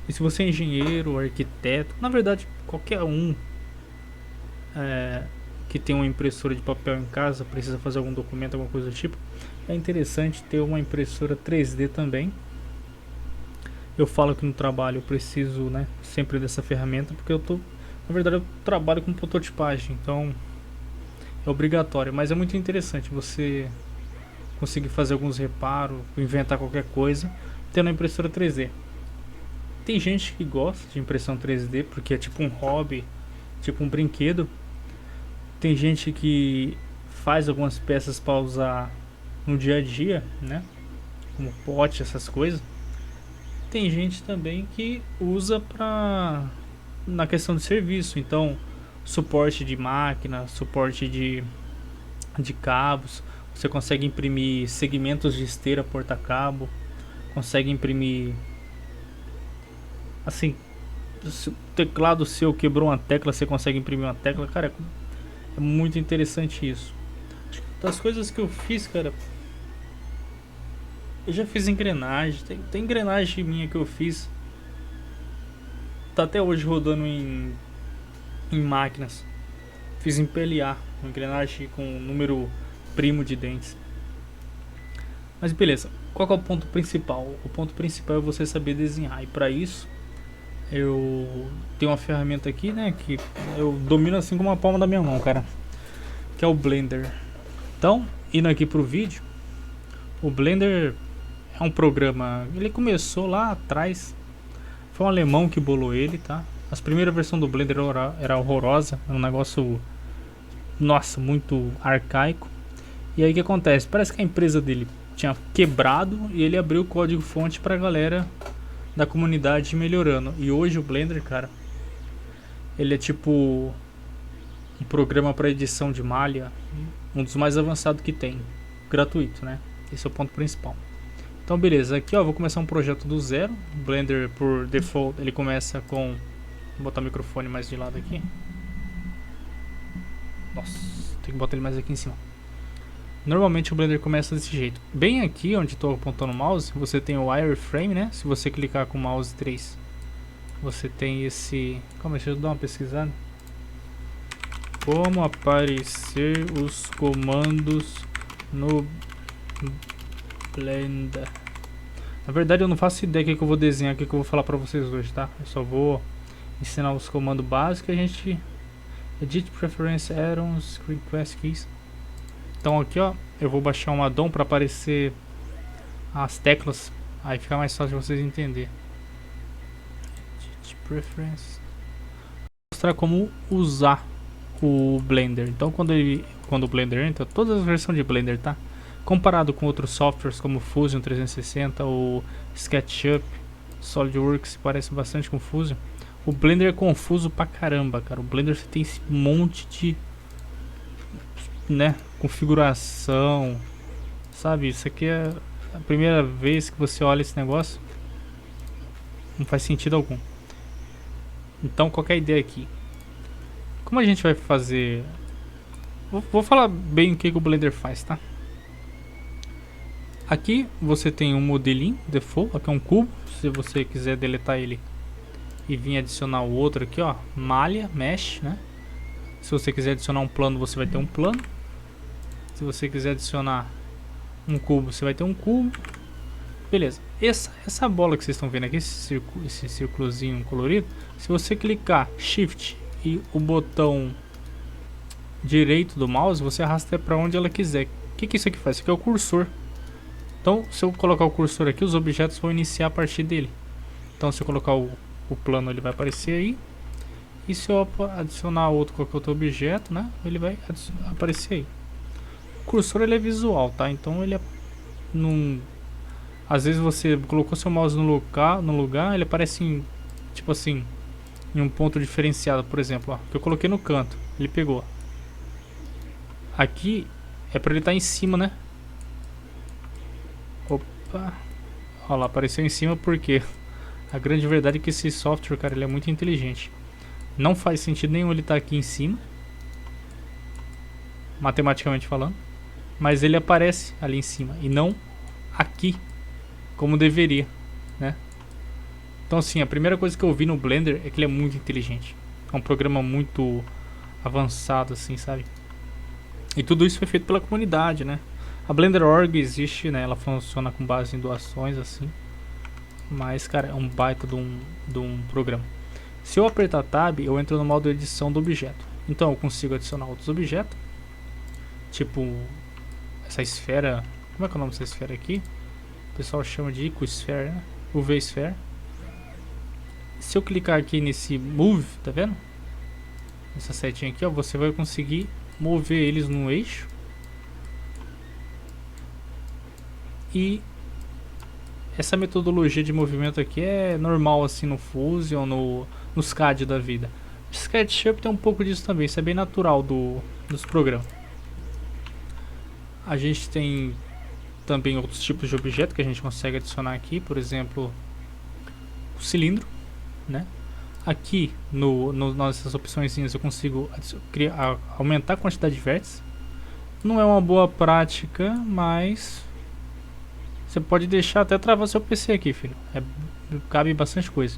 E se você é engenheiro, arquiteto, na verdade qualquer um é, que tem uma impressora de papel em casa, precisa fazer algum documento, alguma coisa do tipo, é interessante ter uma impressora 3D também. Eu falo que no trabalho eu preciso, né, sempre dessa ferramenta, porque na verdade eu trabalho com prototipagem, então é obrigatório, mas é muito interessante você conseguir fazer alguns reparos, inventar qualquer coisa, tendo a impressora 3D. Tem gente que gosta de impressão 3D porque é tipo um hobby, tipo um brinquedo. Tem gente que faz algumas peças para usar no dia a dia, né? Como pote, essas coisas. Tem gente também que usa para na questão de serviço, então suporte de máquina, suporte de cabos, você consegue imprimir segmentos de esteira porta-cabo, consegue imprimir assim, se o teclado seu quebrou uma tecla, você consegue imprimir uma tecla, cara, é muito interessante isso. Das coisas que eu fiz, cara, eu já fiz engrenagem, tem engrenagem minha que eu fiz, tá até hoje rodando em máquinas. Fiz em PLA, uma engrenagem com número primo de dentes. Mas beleza, qual que é o ponto principal? O ponto principal é você saber desenhar, e para isso eu tenho uma ferramenta aqui, né, que eu domino assim como a palma da minha mão, cara, que é o Blender. Então, indo aqui pro vídeo, o Blender é um programa, ele começou lá atrás, foi um alemão que bolou ele, tá? As primeiras versões do Blender era horrorosa, era um negócio, nossa, muito arcaico. E aí o que acontece? Parece que a empresa dele tinha quebrado e ele abriu o código fonte pra galera da comunidade melhorando. E hoje o Blender, cara, ele é tipo um programa para edição de malha, um dos mais avançados que tem, gratuito, né? Esse é o ponto principal. Então beleza, aqui ó, vou começar um projeto do zero. O Blender por default ele começa com, vou botar o microfone mais de lado aqui. Nossa, tem que botar ele mais aqui em cima. Normalmente o Blender começa desse jeito. Bem aqui onde estou apontando o mouse, você tem o wireframe, né? Se você clicar com o mouse 3, você tem esse... Calma, deixa eu dar uma pesquisada. Como aparecer os comandos no Blender. Na verdade eu não faço ideia do que eu vou desenhar, o que eu vou falar pra vocês hoje, tá? Eu só vou ensinar os comandos básicos e a gente... Edit Preference Add-ons, Request Keys. Então aqui ó, eu vou baixar um addon para aparecer as teclas, aí fica mais fácil de vocês entenderem. Edit Preference. Vou mostrar como usar o Blender. Então quando o Blender entra, todas as versões de Blender, tá? Comparado com outros softwares como Fusion 360 ou SketchUp, SolidWorks, parece bastante com Fusion. O Blender é confuso pra caramba, cara. O Blender você tem esse monte de, né, configuração, sabe? Isso aqui é a primeira vez que você olha esse negócio, não faz sentido algum. Então, qual que é a ideia aqui? Como a gente vai fazer... Vou falar bem o que o Blender faz, tá? Aqui você tem um modelinho default, aqui é um cubo. Se você quiser deletar ele e vir adicionar o outro aqui, ó, malha, mesh, né? Se você quiser adicionar um plano, você vai ter um plano. Se você quiser adicionar um cubo, você vai ter um cubo. Beleza. Essa bola que vocês estão vendo aqui, esse círculozinho colorido, se você clicar Shift e o botão direito do mouse, você arrasta para onde ela quiser. O que isso aqui faz? Isso aqui é o cursor. Então, se eu colocar o cursor aqui, os objetos vão iniciar a partir dele. Então, se eu colocar o plano, ele vai aparecer aí. E se eu adicionar qualquer outro objeto, né, ele vai aparecer aí. O cursor ele é visual, tá? Então ele é num... Às vezes você colocou seu mouse no lugar, ele aparece em, tipo assim, em um ponto diferenciado, por exemplo, ó, que eu coloquei no canto, ele pegou. Aqui é para ele estar em cima, né? Opa. Olha lá, apareceu em cima porque a grande verdade é que esse software, cara, ele é muito inteligente. Não faz sentido nenhum ele estar aqui em cima, matematicamente falando, mas ele aparece ali em cima e não aqui como deveria, né? Então assim, a primeira coisa que eu vi no Blender é que ele é muito inteligente. É um programa muito avançado assim, sabe? E tudo isso foi feito pela comunidade, né? A Blender.org existe, né? Ela funciona com base em doações assim. Mas, cara, é um baita de um programa. Se eu apertar Tab, eu entro no modo edição do objeto. Então eu consigo adicionar outros objetos. Tipo, essa esfera. Como é que é o nome dessa esfera aqui? O pessoal chama de Icosphere, né? UV-Sphere. Se eu clicar aqui nesse Move, tá vendo? Essa setinha aqui, ó, você vai conseguir mover eles no eixo. E essa metodologia de movimento aqui é normal assim no Fusion, no SCAD da vida. O SketchUp tem um pouco disso também, isso é bem natural dos programas. A gente tem também outros tipos de objeto que a gente consegue adicionar aqui, por exemplo, o cilindro, né? Aqui nessas opções eu consigo aumentar a quantidade de vértices. Não é uma boa prática, mas você pode deixar até travar seu PC aqui, filho. Cabe bastante coisa.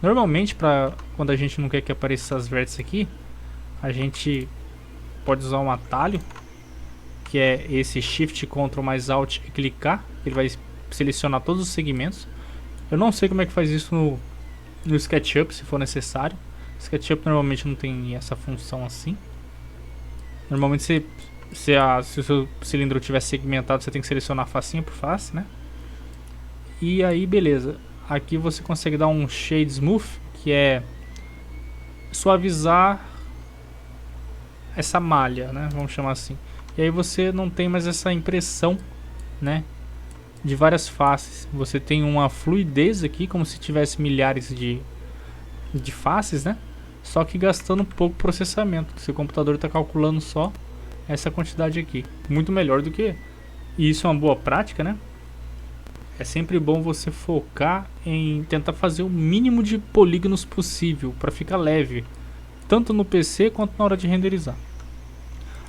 Normalmente, quando a gente não quer que apareça essas vértices aqui, a gente pode usar um atalho, que é esse Shift Ctrl mais Alt e clicar. Ele vai selecionar todos os segmentos. Eu não sei como é que faz isso no SketchUp, se for necessário. SketchUp normalmente não tem essa função assim. Normalmente se o seu cilindro tiver segmentado, você tem que selecionar facinho por face, né? E aí, beleza. Aqui você consegue dar um Shade Smooth, que é suavizar essa malha, né? Vamos chamar assim. E aí você não tem mais essa impressão, né? De várias faces. Você tem uma fluidez aqui, como se tivesse milhares de faces, né? Só que gastando pouco processamento. Seu computador está calculando só essa quantidade aqui. Muito melhor do que... E isso é uma boa prática, né? É sempre bom você focar em tentar fazer o mínimo de polígonos possível para ficar leve, tanto no PC quanto na hora de renderizar.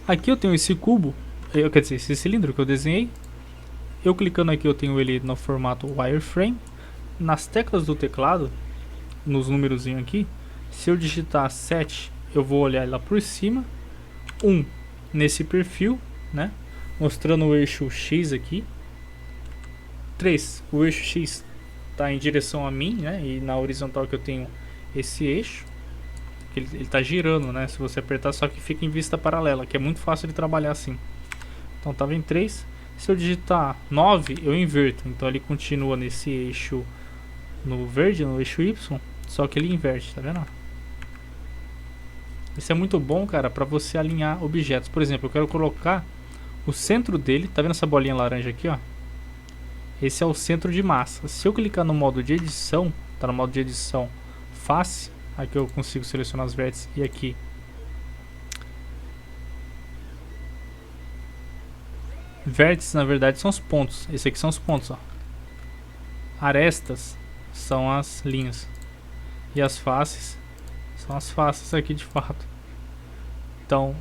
Aqui eu tenho esse cubo, quer dizer, esse cilindro que eu desenhei. Eu clicando aqui eu tenho ele no formato wireframe. Nas teclas do teclado, nos númerozinhos aqui, se eu digitar 7, eu vou olhar lá por cima. 1 nesse perfil, né? Mostrando o eixo X aqui. 3, o eixo X está em direção a mim, né? E na horizontal que eu tenho esse eixo. Ele está girando, né? Se você apertar, só que fica em vista paralela, que é muito fácil de trabalhar assim. Então estava em 3. Se eu digitar 9, eu inverto. Então ele continua nesse eixo no verde, no eixo Y, só que ele inverte, tá vendo? Isso é muito bom, cara, para você alinhar objetos. Por exemplo, eu quero colocar o centro dele, tá vendo essa bolinha laranja aqui, ó? Esse é o centro de massa. Se eu clicar no modo de edição, tá no modo de edição face, aqui eu consigo selecionar os vértices e aqui vértices, na verdade, são os pontos. Esse aqui são os pontos, ó. Arestas são as linhas. E as faces são as faces aqui de fato. Então,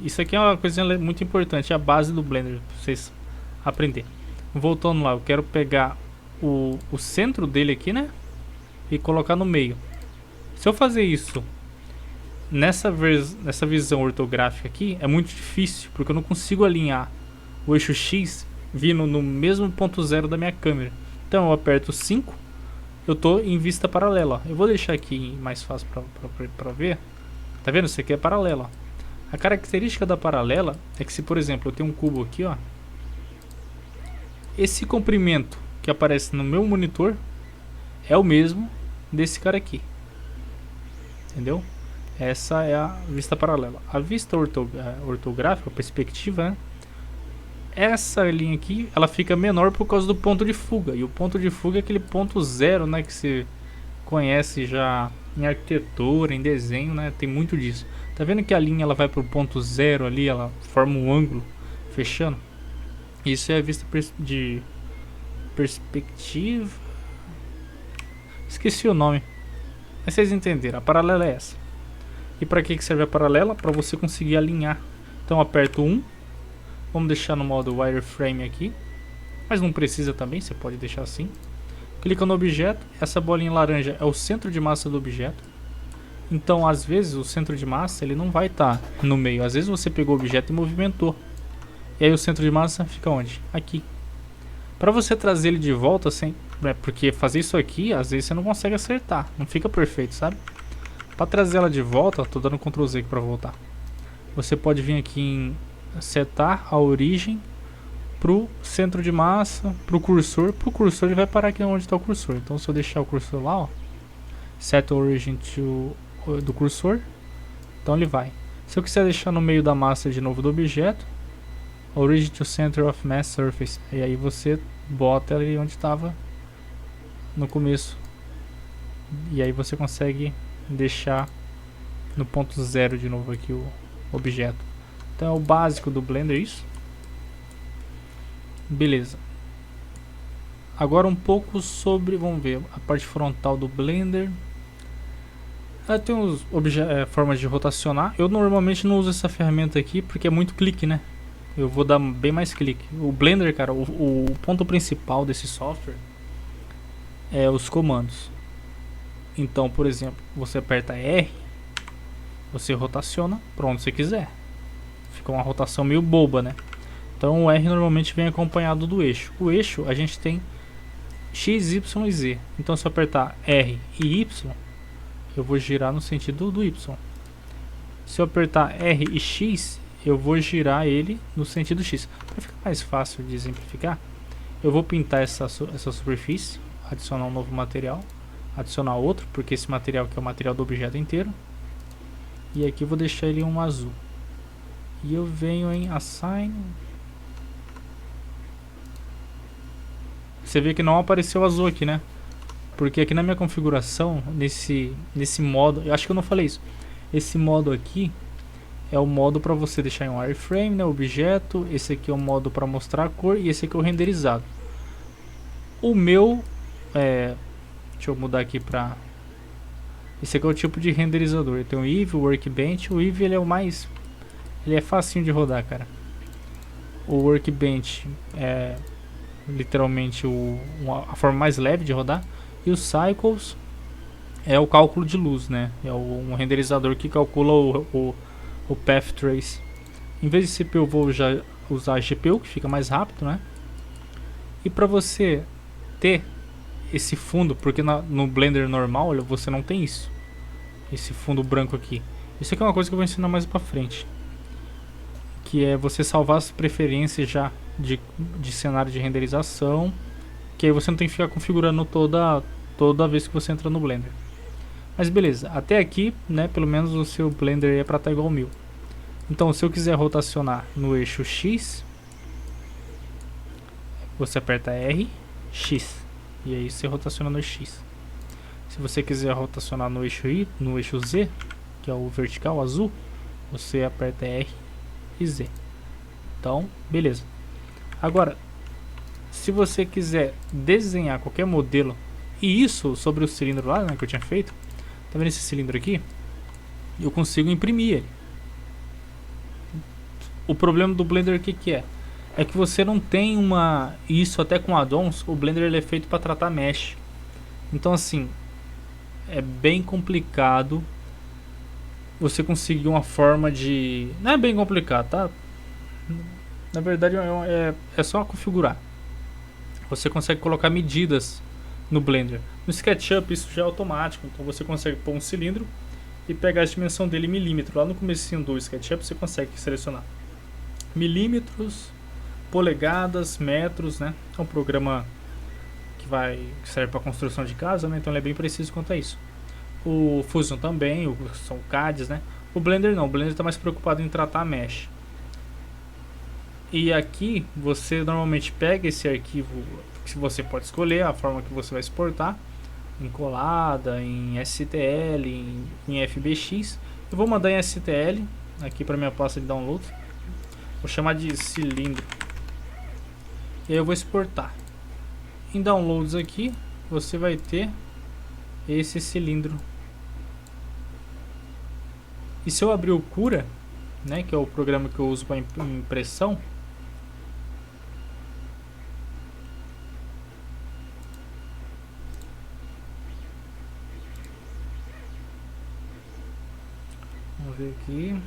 isso aqui é uma coisa muito importante, é a base do Blender, pra vocês aprenderem. Voltando lá, eu quero pegar o centro dele aqui, né? E colocar no meio. Se eu fazer isso nessa visão ortográfica aqui, é muito difícil, porque eu não consigo alinhar o eixo X vindo no mesmo ponto zero da minha câmera. Então eu aperto 5, eu tô em vista paralela. Eu vou deixar aqui mais fácil para ver. Tá vendo? Isso aqui é paralela. A característica da paralela é que se, por exemplo, eu tenho um cubo aqui, ó, esse comprimento que aparece no meu monitor é o mesmo desse cara aqui. Entendeu? Essa é a vista paralela. A vista ortográfica, a perspectiva, né? Essa linha aqui, ela fica menor por causa do ponto de fuga. E o ponto de fuga é aquele ponto zero, né? Que você conhece já em arquitetura, em desenho, né? Tem muito disso. Tá vendo que a linha ela vai pro ponto zero ali, ela forma um ângulo fechando? Isso é a vista de perspectiva. Esqueci o nome. Mas vocês entenderam, a paralela é essa. E para que serve a paralela? Para você conseguir alinhar. Então eu aperto 1. Vamos deixar no modo wireframe aqui. Mas não precisa também, você pode deixar assim. Clica no objeto, essa bolinha laranja é o centro de massa do objeto. Então, às vezes, o centro de massa ele não vai estar no meio. Às vezes você pegou o objeto e movimentou. E aí o centro de massa fica onde? Aqui. Para você trazer ele de volta, sem, porque fazer isso aqui, às vezes você não consegue acertar. Não fica perfeito, sabe? Para trazer ela de volta, tô dando Ctrl Z aqui para voltar. Você pode vir aqui em setar a origem pro centro de massa, pro cursor. Pro cursor ele vai parar aqui onde está o cursor. Então se eu deixar o cursor lá, ó, set origin do cursor, então ele vai. Se eu quiser deixar no meio da massa de novo do objeto, origin to center of mass surface, e aí você bota ele onde estava no começo. E aí você consegue deixar no ponto zero de novo aqui o objeto. Então é o básico do Blender isso. Beleza. Agora um pouco sobre, vamos ver, a parte frontal do Blender. Tem uns formas de rotacionar. Eu normalmente não uso essa ferramenta aqui porque é muito clique, né? Eu vou dar bem mais clique. O Blender, cara, o ponto principal desse software é os comandos. Então, por exemplo, você aperta R, você rotaciona para onde você quiser. Fica uma rotação meio boba, né? Então o R normalmente vem acompanhado do eixo. O eixo a gente tem X, Y e Z. Então se eu apertar R e Y, eu vou girar no sentido do Y. Se eu apertar R e X, eu vou girar ele no sentido X. Para ficar mais fácil de exemplificar, eu vou pintar essa superfície, adicionar um novo material, adicionar outro, porque esse material aqui é o material do objeto inteiro. E aqui eu vou deixar ele um azul. E eu venho em Assign. Você vê que não apareceu azul aqui, né? Porque aqui na minha configuração, nesse modo, eu acho que eu não falei isso. Esse modo aqui é o modo para você deixar em um wireframe, né, objeto. Esse aqui é o modo para mostrar a cor e esse aqui é o renderizado. O meu deixa eu mudar aqui para esse aqui é o tipo de renderizador. Tem o Eevee, o Workbench. O Eevee ele é o mais, ele é facinho de rodar, cara. O Workbench é literalmente a forma mais leve de rodar. E o Cycles é o cálculo de luz, né? É um renderizador que calcula o Path Trace. Em vez de CPU eu vou já usar a GPU, que fica mais rápido, né? E para você ter esse fundo, porque no Blender normal você não tem isso, esse fundo branco aqui. Isso aqui é uma coisa que eu vou ensinar mais pra frente, que é você salvar as preferências já de cenário de renderização, que aí você não tem que ficar configurando toda vez que você entra no Blender. Mas beleza, até aqui, né, pelo menos o seu Blender é para estar igual ao meu. Então se eu quiser rotacionar no eixo X, você aperta R, X, e aí você rotaciona no X. Se você quiser rotacionar no eixo Y, no eixo Z, que é o vertical azul, você aperta R e Z. Então, beleza. Agora, se você quiser desenhar qualquer modelo, e isso sobre o cilindro lá, né, que eu tinha feito, tá vendo esse cilindro aqui? Eu consigo imprimir ele. O problema do Blender o que é? É que você não tem isso até com add-ons. O Blender ele é feito para tratar mesh. Então assim, é bem complicado você conseguir uma forma de... Não é bem complicado, tá? Na verdade é só configurar. Você consegue colocar medidas no Blender. No SketchUp isso já é automático. Então você consegue pôr um cilindro e pegar a dimensão dele em milímetro. Lá no comecinho do SketchUp você consegue selecionar milímetros, polegadas, metros, né? É um programa que serve para construção de casa, né? Então ele é bem preciso quanto a isso. O Fusion também, são CADs, né? O Blender não, o Blender está mais preocupado em tratar mesh. E aqui você normalmente pega esse arquivo que você pode escolher a forma que você vai exportar, em colada, em STL, em FBX. Eu vou mandar em STL aqui para minha pasta de download. Vou chamar de cilindro. E aí eu vou exportar. Em downloads aqui você vai ter esse cilindro. E se eu abrir o Cura, né, que é o programa que eu uso para impressão, Vamos ver aqui.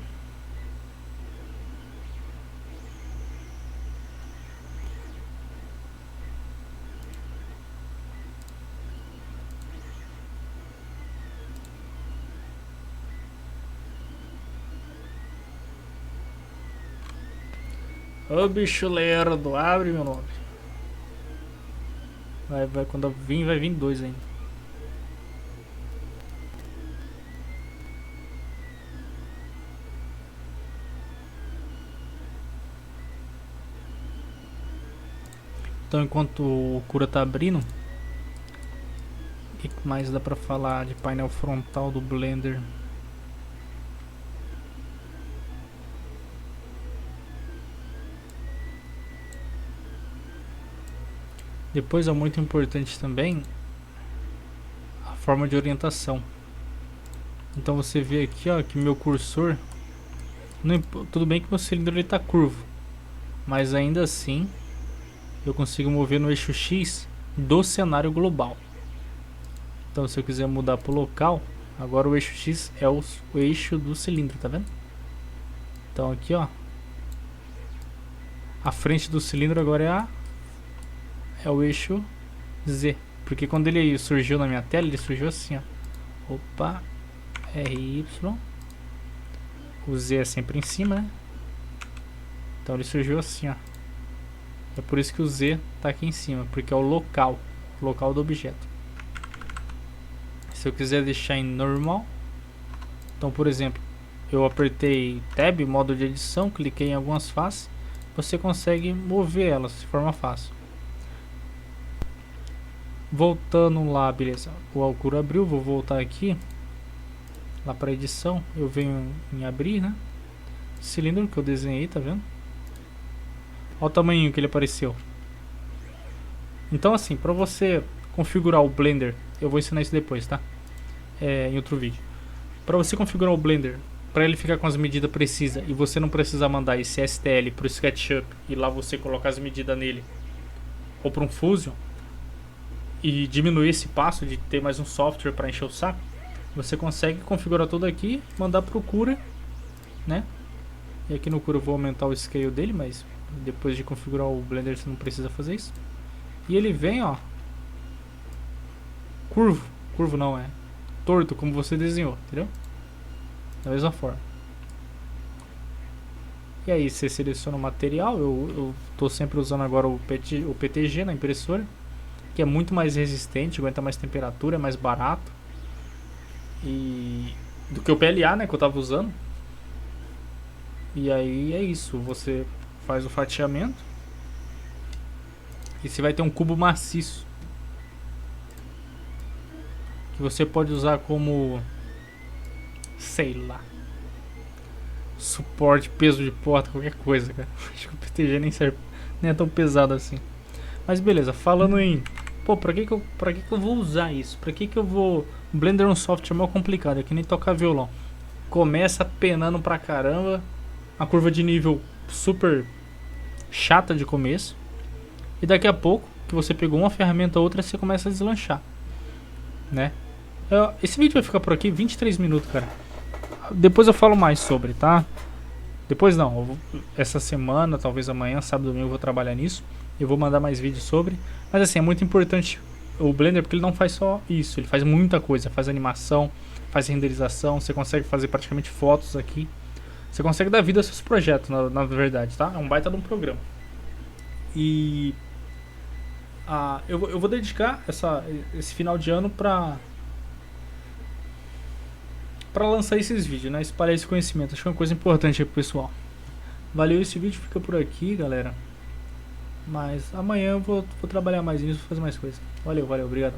Ô bicho lerdo, abre meu nome. Vai, quando eu vir, vai vir 2 ainda. Então enquanto o cura tá abrindo, o que mais dá pra falar de painel frontal do Blender? Depois é muito importante também a forma de orientação. Então você vê aqui, ó, que meu cursor, tudo bem que meu cilindro ele tá curvo, mas ainda assim eu consigo mover no eixo X do cenário global. Então se eu quiser mudar para o local, agora o eixo X é o eixo do cilindro, tá vendo? Então aqui, ó, a frente do cilindro agora é o eixo Z, porque quando ele surgiu na minha tela, ele surgiu assim, ó. Opa, RY, o Z é sempre em cima, né? Então ele surgiu assim, ó. É por isso que o Z tá aqui em cima, porque é o local do objeto. Se eu quiser deixar em normal, então por exemplo, eu apertei Tab, modo de edição, cliquei em algumas faces, você consegue mover elas de forma fácil. Voltando lá, beleza, o Alcura abriu, vou voltar aqui lá para edição, eu venho em abrir, né? Cilindro que eu desenhei, tá vendo? Olha o tamanho que ele apareceu. Então assim, para você configurar o Blender, eu vou ensinar isso depois, tá? Em outro vídeo. Para você configurar o Blender, para ele ficar com as medidas precisas e você não precisar mandar esse STL para o SketchUp e lá você colocar as medidas nele, ou para um Fusion, e diminuir esse passo de ter mais um software para encher o saco, você consegue configurar tudo aqui, mandar pro Cura, né? E aqui no Cura eu vou aumentar o scale dele, mas depois de configurar o Blender você não precisa fazer isso. E ele vem, ó, curvo não, é torto, como você desenhou, entendeu? Da mesma forma. E aí você seleciona o material, eu tô sempre usando agora o PTG na impressora, que é muito mais resistente, aguenta mais temperatura, é mais barato e do que o PLA, né, que eu tava usando. E aí é isso, você faz o fatiamento e você vai ter um cubo maciço que você pode usar como, sei lá, suporte, peso de porta, qualquer coisa, cara. Acho que o PTG nem serve, nem é tão pesado assim. Mas beleza, falando em, pô, pra que eu vou usar isso? Pra que eu vou... O Blender é um software mal complicado, é que nem tocar violão. Começa penando pra caramba, a curva de nível super chata de começo, e daqui a pouco, que você pegou uma ferramenta ou outra, você começa a deslanchar, né? Esse vídeo vai ficar por aqui, 23 minutos, cara. Depois eu falo mais sobre, tá? Depois não, essa semana, talvez amanhã, sábado, domingo, eu vou trabalhar nisso. Eu vou mandar mais vídeos sobre. Mas assim, é muito importante o Blender porque ele não faz só isso. Ele faz muita coisa, faz animação, faz renderização. Você consegue fazer praticamente fotos aqui. Você consegue dar vida aos seus projetos, na verdade, tá? É um baita de um programa. E eu vou dedicar esse final de ano pra lançar esses vídeos, né? Espalhar esse conhecimento. Acho que é uma coisa importante aí pro pessoal. Valeu, esse vídeo fica por aqui, galera. Mas amanhã eu vou trabalhar mais nisso, fazer mais coisas. Valeu, obrigado.